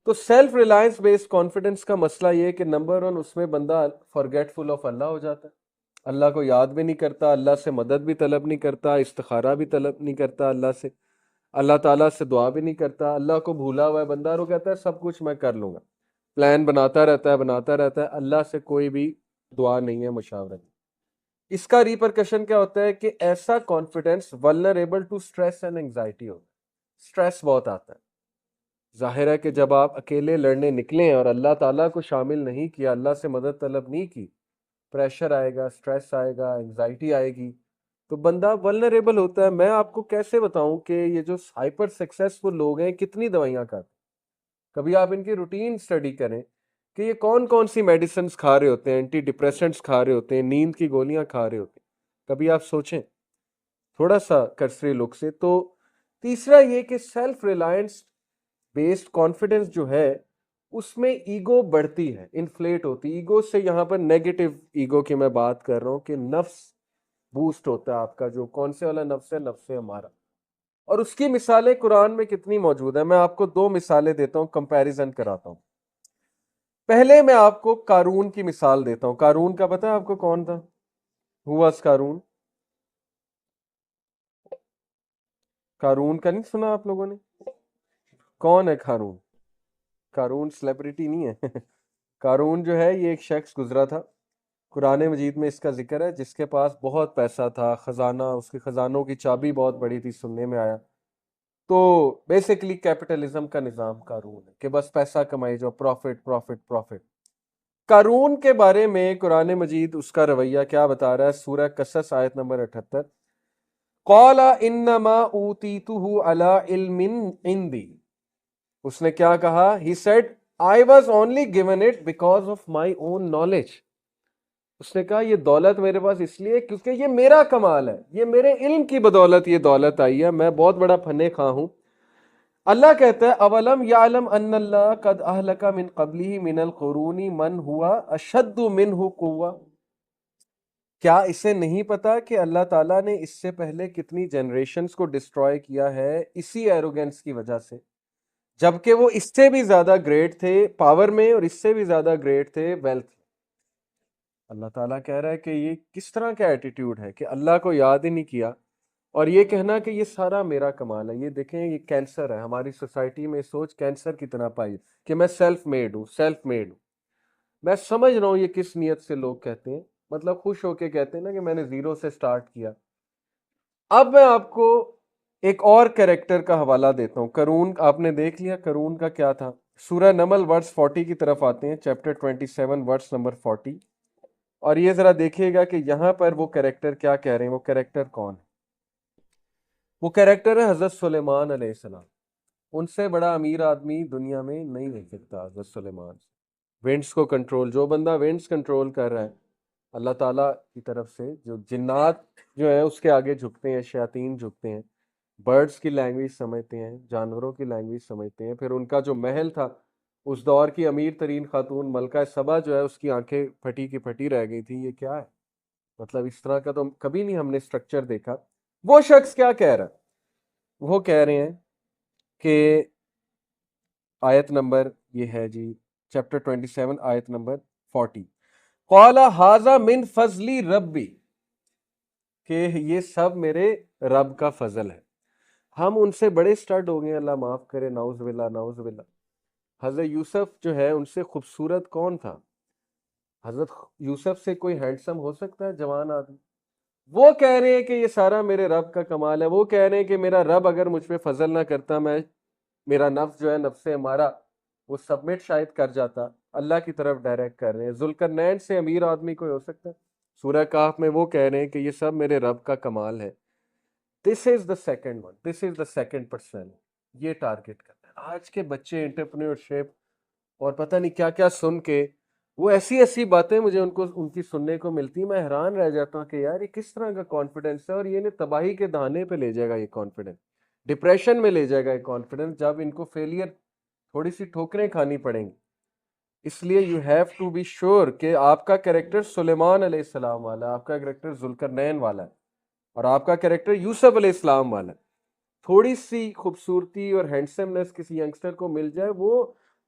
تو self Reliance based confidence کا مسئلہ یہ کہ نمبر 1 اس میں بندہ فارگیٹفل آف اللہ ہو جاتا ہے، اللہ کو یاد بھی نہیں کرتا، اللہ سے مدد بھی طلب نہیں کرتا، استخارہ بھی طلب نہیں کرتا اللہ سے، اللہ تعالیٰ سے دعا بھی نہیں کرتا، اللہ کو بھولا ہوا ہے بندہ، اور وہ کہتا ہے سب کچھ میں کر لوں گا، پلان بناتا رہتا ہے، اللہ سے کوئی بھی دعا نہیں ہے، مشاورت نہیں۔ اس کا ریپرکشن کیا ہوتا ہے کہ ایسا confidence vulnerable to stress and anxiety ہوتا ہے، اسٹریس بہت آتا ہے۔ ظاہر ہے کہ جب آپ اکیلے لڑنے نکلیں اور اللہ تعالیٰ کو شامل نہیں کیا، اللہ سے مدد طلب نہیں کی، پریشر آئے گا، اسٹریس آئے گا، انگزائٹی آئے گی، تو بندہ ولنریبل ہوتا ہے۔ میں آپ کو کیسے بتاؤں کہ یہ جو ہائپر سکسیسفل لوگ ہیں کتنی دوائیاں کھاتے ہیں؟ کبھی آپ ان کی روٹین سٹڈی کریں کہ یہ کون کون سی میڈیسنز کھا رہے ہوتے ہیں، اینٹی ڈپریسنٹس کھا رہے ہوتے ہیں، نیند کی گولیاں کھا رہے ہوتے ہیں، کبھی آپ سوچیں تھوڑا سا کرسری لک سے۔ تو تیسرا یہ کہ سیلف ریلائنس بیسڈ کانفیڈنس جو ہے اس میں ایگو بڑھتی ہے، انفلیٹ ہوتی ہے۔ ایگو سے یہاں پر نیگیٹو ایگو کی میں بات کر رہا ہوں کہ نفس بوسٹ ہوتا ہے آپ کا، جو کون سے والا نفس ہے؟ نفس ہمارا۔ اور اس کی مثالیں قرآن میں کتنی موجود ہیں، میں آپ کو 2 مثالیں دیتا ہوں، کمپیریزن کراتا ہوں۔ پہلے میں آپ کو قارون کی مثال دیتا ہوں۔ قارون کا پتہ ہے آپ کو کون تھا؟ ہوا قارون؟ قارون کا نہیں سنا آپ لوگوں نے؟ کون ہے قارون؟ قارون سیلیبریٹی نہیں ہے قارون جو ہے یہ ایک شخص گزرا تھا، قرآن مجید میں اس کا ذکر ہے، جس کے پاس بہت پیسہ تھا، خزانہ، اس کے خزانوں کی چابی بہت بڑی تھی، سننے میں آیا۔ تو بیسیکلی کیپٹلزم کا نظام قارون ہے کہ بس پیسہ کمائی جو، پروفٹ پروفٹ پروفٹ۔ قارون کے بارے میں قرآن مجید اس کا رویہ کیا بتا رہا ہے؟ سورہ قصص آیت نمبر 78، قال انما اوتیتہ علی علم عندی، اس نے کیا کہا؟ He said I was only given it because of my own knowledge۔ اس نے کہا یہ دولت میرے پاس اس لیے کیونکہ یہ میرا کمال ہے، یہ میرے علم کی بدولت یہ دولت آئی ہے، میں بہت بڑا پھنے خواہ ہوں۔ اللہ کہتا ہے اولم یعلم ان اللہ قد اہلک من قبلہ من القرون من ہوا اشد منہ قوہ، کیا اسے نہیں پتا کہ اللہ تعالیٰ نے اس سے پہلے کتنی جنریشنز کو ڈسٹروائے کیا ہے اسی ایروگنس کی وجہ سے، جبکہ وہ اس سے بھی زیادہ گریٹ تھے پاور میں، اور اس سے بھی زیادہ گریٹ تھے ویلتھ۔ اللہ تعالیٰ کہہ رہا ہے کہ یہ کس طرح کا ایٹیٹیوڈ ہے کہ اللہ کو یاد ہی نہیں کیا، اور یہ کہنا کہ یہ سارا میرا کمال ہے۔ یہ دیکھیں یہ کینسر ہے ہماری سوسائٹی میں، سوچ کینسر کی طرح پائی کہ میں سیلف میڈ ہوں، سیلف میڈ ہوں۔ میں سمجھ رہا ہوں یہ کس نیت سے لوگ کہتے ہیں، مطلب خوش ہو کے کہتے ہیں نا کہ میں نے زیرو سے سٹارٹ کیا۔ اب میں آپ کو ایک اور کریکٹر کا حوالہ دیتا ہوں۔ قارون آپ نے دیکھ لیا قارون کا کیا تھا۔ سورہ نمل ورس 40 کی طرف آتے ہیں، چیپٹر 27 ورس نمبر 40، اور یہ ذرا دیکھیے گا کہ یہاں پر وہ کریکٹر کیا کہہ رہے ہیں۔ وہ کریکٹر کون ہے؟ وہ کریکٹر ہے حضرت سلیمان علیہ السلام۔ ان سے بڑا امیر آدمی دنیا میں نہیں ہو سکتا حضرت سلیمان سے۔ ونڈس کو کنٹرول، جو بندہ ونڈس کنٹرول کر رہا ہے اللہ تعالیٰ کی طرف سے، جو جنات جو ہیں اس کے آگے جھکتے ہیں، شیاطین جھکتے ہیں، برڈز کی لینگویج سمجھتے ہیں، جانوروں کی لینگویج سمجھتے ہیں۔ پھر ان کا جو محل تھا، اس دور کی امیر ترین خاتون ملکہ سبا جو ہے اس کی آنکھیں پھٹی کی پھٹی رہ گئی تھی۔ یہ کیا ہے؟ مطلب اس طرح کا تو کبھی نہیں ہم نے سٹرکچر دیکھا۔ وہ شخص کیا کہہ رہا ہے؟ وہ کہہ رہے ہیں کہ آیت نمبر یہ ہے جی چیپٹر 27 آیت نمبر 40، قال ھذا من فضل ربی، کہ یہ سب میرے رب کا فضل ہے۔ ہم ان سے بڑے سٹارٹ ہو گئے، اللہ معاف کرے، نعوذ باللہ نعوذ باللہ۔ حضرت یوسف جو ہے ان سے خوبصورت کون تھا؟ حضرت یوسف سے کوئی ہینڈسم ہو سکتا ہے جوان آدمی؟ وہ کہہ رہے ہیں کہ یہ سارا میرے رب کا کمال ہے۔ وہ کہہ رہے ہیں کہ میرا رب اگر مجھ پہ فضل نہ کرتا، میں میرا نفس جو ہے نفس ہمارا وہ سبمٹ شاید کر جاتا، اللہ کی طرف ڈائریکٹ کر رہے ہیں۔ ذوالقرنین سے امیر آدمی کوئی ہو سکتا ہے؟ سورہ کہف میں وہ کہہ رہے ہیں کہ یہ سب میرے رب کا کمال ہے۔ This is the second one, this is the second person, یہ ٹارگٹ کرتا ہے۔ آج کے بچے انٹرپرینیورشپ اور پتہ نہیں کیا کیا سن کے، وہ ایسی ایسی باتیں مجھے ان کی سننے کو ملتی، میں حیران رہ جاتا ہوں کہ یار یہ کس طرح کا کانفیڈنس ہے، اور یہ تباہی کے دہانے پہ لے جائے گا، یہ کانفیڈنس ڈپریشن میں لے جائے گا، یہ کانفیڈنس جب ان کو فیلئر تھوڑی سی ٹھوکریں کھانی پڑیں گی۔ اس لیے you have to be sure کہ آپ کا کریکٹر سلیمان علیہ السلام والا ہے، آپ کا کریکٹر ذوالقرنین والا ہے، اور آپ کا کریکٹر یوسف علیہ السلام والا ہے۔ تھوڑی سی خوبصورتی اور ہینڈسمنس کسی ینگسٹر کو مل جائے، وہ